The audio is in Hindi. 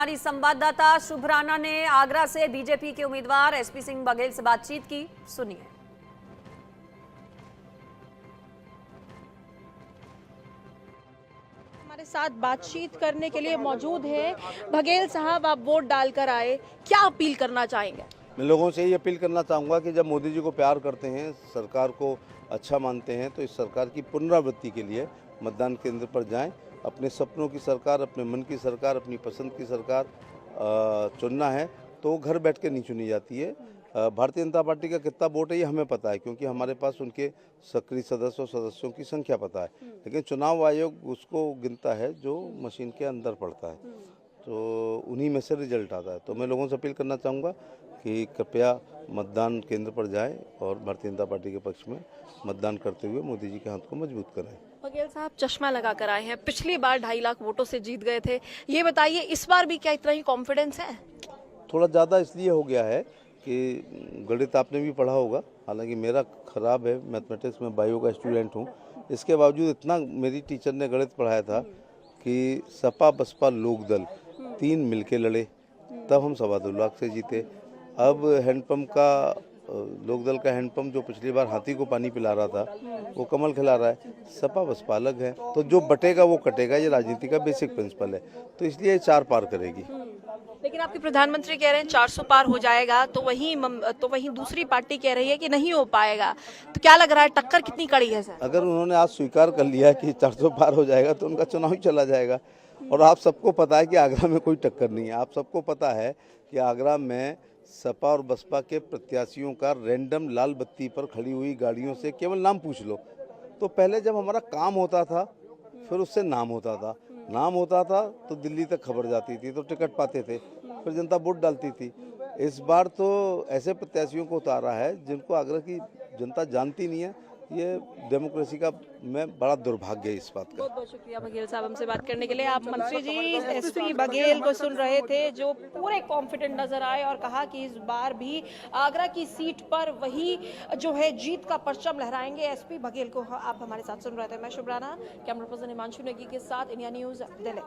हमारी संवाददाता शुभ राणा ने आगरा से बीजेपी के उम्मीदवार एसपी सिंह बघेल से बातचीत की, सुनिए। हमारे साथ बातचीत करने के लिए मौजूद हैं बघेल साहब। आप वोट डालकर आए, क्या अपील करना चाहेंगे? मैं लोगों से ये अपील करना चाहूँगा कि जब मोदी जी को प्यार करते हैं, सरकार को अच्छा मानते हैं, तो इस सरकार की पुनरावृत्ति के लिए मतदान केंद्र पर जाएं। अपने सपनों की सरकार, अपने मन की सरकार, अपनी पसंद की सरकार चुनना है तो घर बैठ के नहीं चुनी जाती है। भारतीय जनता पार्टी का कितना वोट है ये हमें पता है, क्योंकि हमारे पास उनके सक्रिय सदस्य और सदस्यों की संख्या पता है। लेकिन चुनाव आयोग उसको गिनता है जो मशीन के अंदर पड़ता है, तो उन्हीं में से रिजल्ट आता है। तो मैं लोगों से अपील करना चाहूँगा कि कृपया मतदान केंद्र पर जाएं और भारतीय जनता पार्टी के पक्ष में मतदान करते हुए मोदी जी के हाथ को मजबूत करें। बघेल साहब चश्मा लगा कर आए हैं, पिछली बार 2.5 लाख वोटों से जीत गए थे, ये बताइए इस बार भी क्या इतना ही कॉन्फिडेंस है? थोड़ा ज़्यादा इसलिए हो गया है कि गणित आपने भी पढ़ा होगा, हालांकि मेरा खराब है, मैथमेटिक्स में बायो का स्टूडेंट हूँ। इसके बावजूद इतना मेरी टीचर ने गणित पढ़ाया था कि सपा बसपा लोकदल 3 मिलके लड़े, तब हम 2.25 लाख से जीते। अब हैंडपंप का लोकदल का हैंडपंप जो पिछली बार हाथी को पानी पिला रहा था वो कमल खिला रहा है। सपा बसपा अलग है, तो जो बटेगा वो कटेगा, ये राजनीति का बेसिक प्रिंसिपल है। तो इसलिए 4 पार करेगी। लेकिन आपके प्रधानमंत्री कह रहे हैं 400 पार हो जाएगा, तो वहीं दूसरी पार्टी कह रही है कि नहीं हो पाएगा। तो क्या लग रहा है टक्कर कितनी कड़ी है सर? अगर उन्होंने आज स्वीकार कर लिया कि 400 पार हो जाएगा तो उनका चुनाव ही चला जाएगा। और आप सबको पता है कि आगरा में कोई टक्कर नहीं है। आप सबको पता है कि आगरा में सपा और बसपा के प्रत्याशियों का रैंडम लाल बत्ती पर खड़ी हुई गाड़ियों से केवल नाम पूछ लो। तो पहले जब हमारा काम होता था फिर उससे नाम होता था तो दिल्ली तक खबर जाती थी, तो टिकट पाते थे, फिर जनता वोट डालती थी। इस बार तो ऐसे प्रत्याशियों को उतारा है जिनको आगरा की जनता जानती नहीं है। ये डेमोक्रेसी का में बड़ा दुर्भाग्य है इस बात का। बहुत बहुत शुक्रिया बघेल साहब हमसे बात करने के लिए। आप मंत्री जी एसपी बघेल को सुन रहे थे, जो पूरे कॉन्फिडेंट नजर आए और कहा कि इस बार भी आगरा की सीट पर वही जो है जीत का परचम लहराएंगे। एसपी बघेल को आप हमारे साथ सुन रहे थे। मैं शुभ राणा, कैमरा पर्सन हिमांशु नेगी के साथ, इंडिया न्यूज दिल्ली।